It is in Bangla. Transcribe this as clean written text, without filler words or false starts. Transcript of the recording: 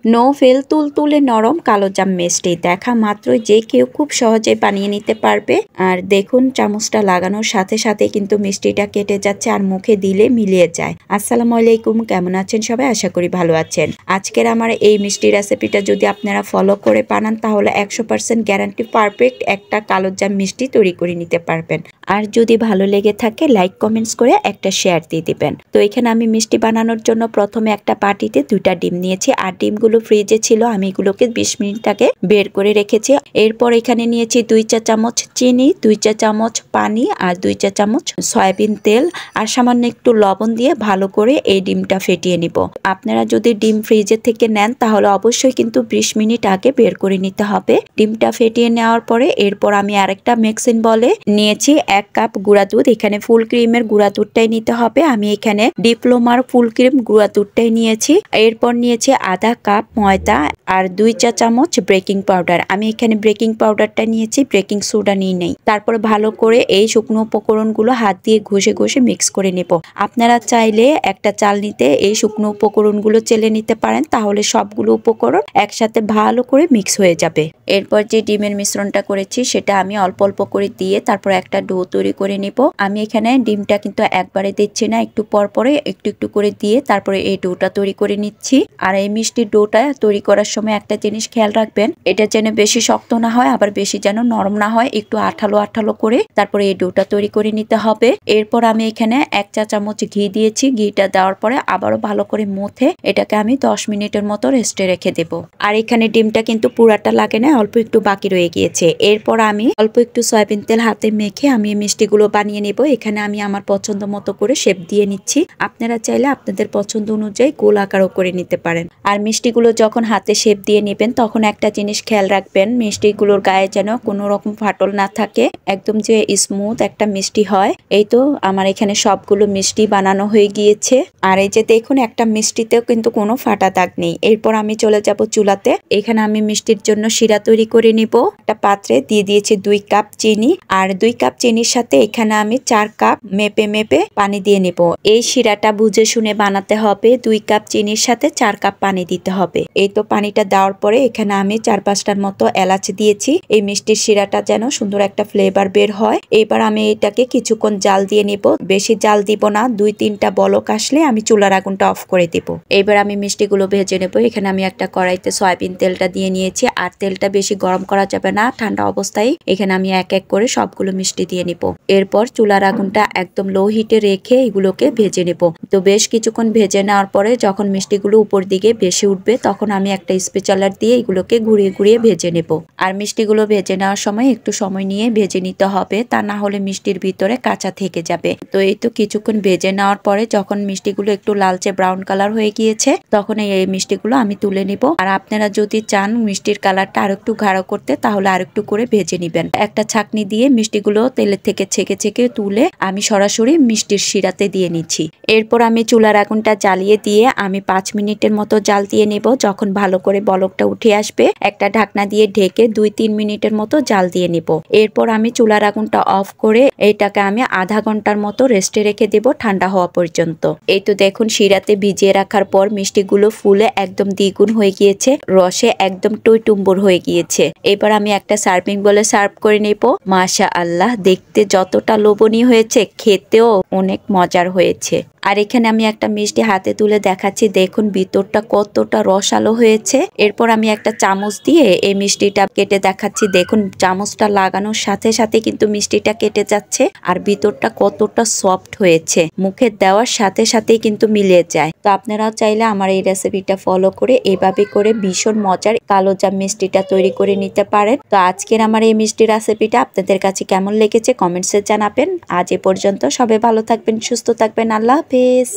নো ফেল তুলতুলে নরম কালোজাম মিষ্টি দেখা মাত্রই যে কেউ খুব সহজে বানিয়ে নিতে পারবে। আর দেখুন চামচটা লাগানোর সাথে সাথে কিন্তু মিষ্টিটা কেটে যাচ্ছে আর মুখে দিলে মিলিয়ে যায়। আসসালামু আলাইকুম, কেমন আছেন সবাই? আশা করি ভালো আছেন। আজকের আমার এই মিষ্টি রেসিপিটা যদি আপনারা ফলো করে বানান তাহলে 100% গ্যারান্টি পারফেক্ট একটা কালোজাম মিষ্টি তৈরি করে নিতে পারবেন। আর যদি ভালো লেগে থাকে লাইক কমেন্টস করে একটা শেয়ার দিয়ে দিবেন। তো এখানে আমি মিষ্টি বানানোর জন্য প্রথমে একটা বাটিতে 2টা ডিম নিয়েছি আর ডিমগুলো ফ্রিজে ছিল, আমি এগুলোকে 20 মিনিট আগে বের করে রেখেছি। এরপর এখানে নিয়েছি 2 চা চামচ চিনি, 2 চা চামচ পানি আর 2 চা চামচ সয়াবিন তেল আর সামান্য একটু লবণ দিয়ে ভালো করে এই ডিমটা ফেটিয়ে নিব। আপনারা যদি ডিম ফ্রিজে থেকে নেন তাহলে অবশ্যই কিন্তু 20 মিনিট আগে বের করে নিতে হবে। ডিমটা ফেটিয়ে নেওয়ার পরে এরপর আমি আরেকটা মিক্সিং বলে নিয়েছি 1 কাপ গুঁড়া দুধ। এখানে ফুল ক্রিমের গুঁড়া দুধটাই নিতে হবে, আমি এখানে ডিপ্লোমার ফুল ক্রিম গুঁড়া দুধটাই নিয়েছি। এরপর নিয়েছি আধা কাপ ময়দা আর 2 চা চামচ বেকিং পাউডার। আমি এখানে বেকিং পাউডারটা নিয়েছি, বেকিং সোডা নিয়ে নেই। তারপর ভালো করে এই শুকনো উপকরণগুলো হাত দিয়ে ঘষে ঘষে মিক্স করে নেব। আপনারা চাইলে একটা চালনিতে এই শুকনো উপকরণগুলো চেলে নিতে পারেন, তাহলে সবগুলো উপকরণ একসাথে ভালো করে মিক্স হয়ে যাবে। এরপর যে ডিমের মিশ্রণটা করেছি সেটা আমি অল্প অল্প করে দিয়ে তারপর একটা ডো তৈরি করে নিব। আমি এখানে ডিমটা কিন্তু একবারে দিচ্ছি না, একটু পর পরে একটু একটু করে দিয়ে তারপরে এই ডোটা তৈরি করে নিচ্ছি। আর এই মিষ্টির ডোটা তৈরি করার সময় একটা জিনিস খেয়াল রাখবেন, এটা যেন বেশি শক্ত না হয় আবার বেশি যেন নরম না হয়, একটু আঠালো আঠালো করে তারপরে এই ডোটা তৈরি করে নিতে হবে। এরপর আমি এখানে 1 চা চামচ ঘি দিয়েছি। ঘিটা দেওয়ার পরে আবারও ভালো করে মুথে এটাকে আমি 10 মিনিটের মতো রেস্টে রেখে দেব। আর এখানে ডিমটা কিন্তু পুরাটা লাগে না, অল্প একটু বাকি রয়ে গিয়েছে। এরপর আমি অল্প একটু সয়াবিন তেল হাতে মেখে আমি মিষ্টিগুলো বানিয়ে নেব। এখানে আমি আমার পছন্দ মতো করে শেপ দিয়ে নিচ্ছি। আপনারা চাইলে আপনাদের পছন্দ অনুযায়ী গোল আকারও করে নিতে পারেন। আর মিষ্টিগুলো যখন হাতে শেপ দিয়ে নেবেন তখন একটা জিনিস খেয়াল রাখবেন, মিষ্টিগুলোর গায়ে যেন কোনো রকম ফাটল না থাকে, একদম যে স্মুথ একটা মিষ্টি হয়। এই তো আমার এখানে সবগুলো মিষ্টি বানানো হয়ে গিয়েছে। আর এই যে দেখুন একটা মিষ্টিতেও কিন্তু কোনো ফাটা দাগ নেই। এরপর আমি চলে যাব চুলাতে। এখানে আমি মিষ্টির জন্য শিরা তৈরি করে নিব। একটা পাত্রে দিয়ে দিয়েছি 2 কাপ চিনি আর 2 কাপ চিনির সাথে এখানে আমি 4 কাপ মেপে মেপে পানি দিয়ে নিব। এই শিরাটা বুঝে শুনে বানাতে হবে, 2 কাপ চিনির সাথে 4 কাপ পানি দিতে হবে। এই তো পানিটা দেওয়ার পরে এখানে আমি 4-5টার মতো এলাচ দিয়েছি, এই মিষ্টির শিরাটা যেন সুন্দর একটা ফ্লেভার বের হয়। এবার আমি এটাকে কিছুক্ষণ জাল দিয়ে নিব, বেশি জাল দিব না, 2-3টা বলক আসলে আমি চুলার আগুনটা অফ করে দিব। এবার আমি মিষ্টিগুলো ভেজে নেব। এখানে আমি একটা কড়াইতে সয়াবিন তেলটা দিয়ে নিয়েছি আর তেলটা বেশি গরম করা যাবে না, ঠান্ডা অবস্থায় এখানে আমি এক এক করে সবগুলো মিষ্টি দিয়ে নিব। এরপর চুলার আগুনটা একদম লো হিটে রেখে এগুলোকে ভেজে নেব। তো বেশ কিছুক্ষণ ভেজে নেওয়ার পরে যখন মিষ্টিগুলো উপর দিকে ভেসে উঠবে তখন আমি একটা স্প্যাচুলার দিয়ে এগুলোকে ঘুরিয়ে ঘুরিয়ে ভেজে নেব। আর মিষ্টিগুলো ভেজে নেওয়ার সময় একটু সময় নিয়ে ভেজে নিতে হবে, তা না হলে মিষ্টির ভিতরে কাঁচা থেকে যাবে। তো এই তো কিছুক্ষণ ভেজে নেওয়ার পরে যখন মিষ্টিগুলো একটু লালচে ব্রাউন কালার হয়ে গিয়েছে তখন এই মিষ্টিগুলো আমি তুলে নিব। আর আপনারা যদি চান মিষ্টির কালারটা আর একটু গাঢ় করতে তাহলে আর একটু করে ভেজে নিবেন। একটা ছাঁকনি দিয়ে মিষ্টিগুলো তেলের থেকে ছেঁকে ছেঁকে তুলে আমি সরাসরি মিষ্টির শিরাতে দিয়ে নিচ্ছি। এরপর আমি চুলার আগুনটা জ্বালিয়ে দিয়ে আমি 5 মিনিটের মতো জাল দিয়ে নেব। যখন ভালো করে বলকটা উঠে আসবে একটা ঢাকনা দিয়ে ঢেকে 2-3 মিনিটের মতো জাল দিয়ে নেব। এরপর আমি চুলার আগুনটা অফ করে এটাকে আমি আধা ঘন্টার মতো রেস্টে রেখে দেব ঠান্ডা হওয়া পর্যন্ত। এই তো দেখুন শিরাতে ভিজিয়ে রাখার পর মিষ্টিগুলো ফুলে একদম দ্বিগুণ হয়ে গিয়েছে, রসে একদম টইটুম্বুর হয়ে গিয়েছে। এবার আমি একটা সার্ভিং বলে সার্ভ করে নেব। মাশাআল্লাহ, দেখতে যতটা লোভনীয় হয়েছে খেতেও অনেক মজার হয়েছে। আর এখানে আমি একটা মিষ্টি হাতে তুলে দেখাচ্ছি, দেখুন ভিতরটা কতটা রসালো হয়েছে। এরপর আমি একটা চামচ দিয়ে এই মিষ্টিটা কেটে দেখাচ্ছি, দেখুন চামচটা লাগানোর সাথে সাথে কিন্তু মিষ্টিটা কেটে যাচ্ছে আর ভিতরটা কতটা সফট হয়েছে, মুখে দেওয়ার সাথে সাথেই কিন্তু মিলিয়ে যায়। তো আপনারাও চাইলে আমার এই রেসিপিটা ফলো করে এভাবে করে ভীষণ মজার কালোজাম মিষ্টিটা তৈরি করে নিতে পারেন। তো আজকের আমার এই মিষ্টি রেসিপিটা আপনাদের কাছে কেমন লেগেছে কমেন্টসে জানাবেন। আজ এ পর্যন্ত, সবাই ভালো থাকবেন, সুস্থ থাকবেন, আল্লাহ হাফেজ।